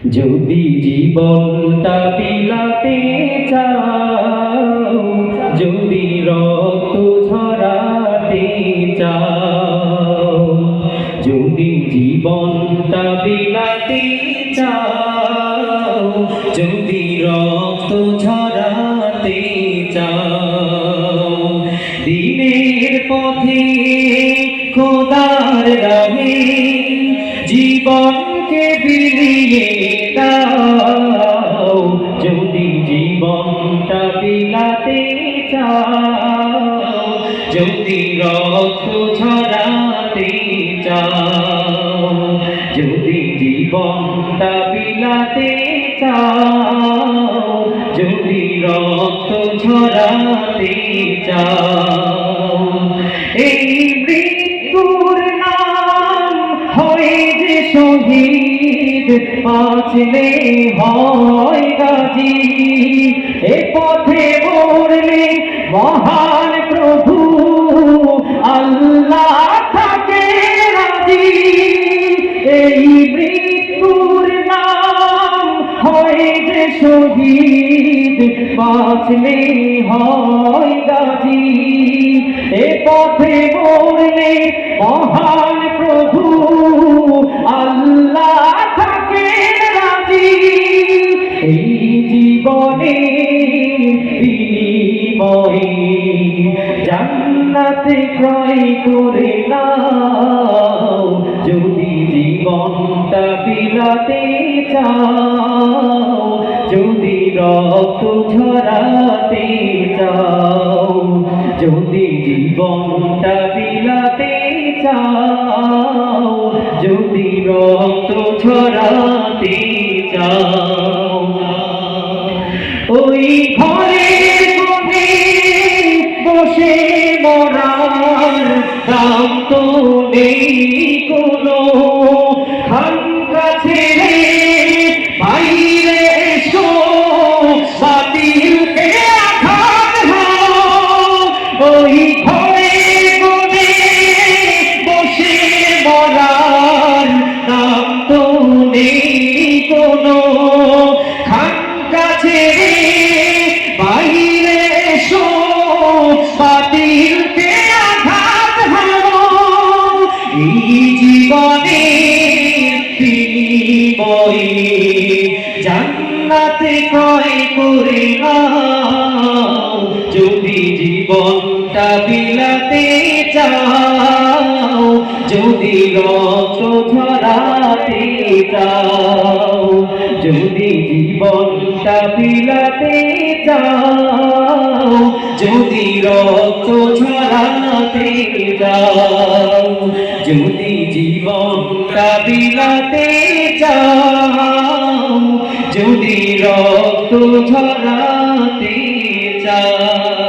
যদি জীবনটা বিলাতে চাও, যদি রক্ত ঝরাতে চাও, যদি জীবনটা বিলাতে চাও, যদি রক্ত ঝরাতে চাও, দিনের পথে খোদার রাহে জীবনকে বিলিয়ে দাও। যদি জীবনটা বিলাতে চাও, যদি রক্ত ঝরাতে চাও, যদি জীবনটা বিলাতে চাও, যদি রক্ত ঝরাতে চাও, এই মৃত্যুর নাম হয়ে যে শহীদ, বাঁচলে হয় গাজী। এ পথে মরলে মহান প্রভু আল্লাহ থাকে রাজি। এই মৃত্যুর নাম হয় যে শহীদ, বাঁচলে হয় গাজী। এ পথে মরলে মহান প্রভু আল্লাহ থাকে রাজি। এই জীবনে বিনিময়ে জান্নাতে ক্রয় করে নাও। যদি জীবনটা বিলাতে চাও, যদি রক্ত ঝরাতে চাও, যদি জীবনটা বিলাতে চাও, যদি রক্ত ঝরাতে চাও, ওই ঘরের কোণে বসে মরার দাম তো নেই কোনো। খানকা ছেড়ে বাইরে এসো, বাতিলকে আঘাত হাও। ওই ঘরের কোণে বসে মরার দাম তো নেই কোনো। খানকা ছেড়ে বাইরে এসো, বাতিলকে আঘাত হাও। এই জীবনে বিনিময়ে জান্নাতে ক্রয় করে নাও। যদি জীবনটা বিলাতে চাও, যদি রক্ত ঝরাতে চাও, যদি জীবনটা বিলাতে চাও, যদি রক্ত ঝরাতে চাও, যদি জীবনটা বিলাতে চাও, যদি রক্ত ঝরাতে চাও।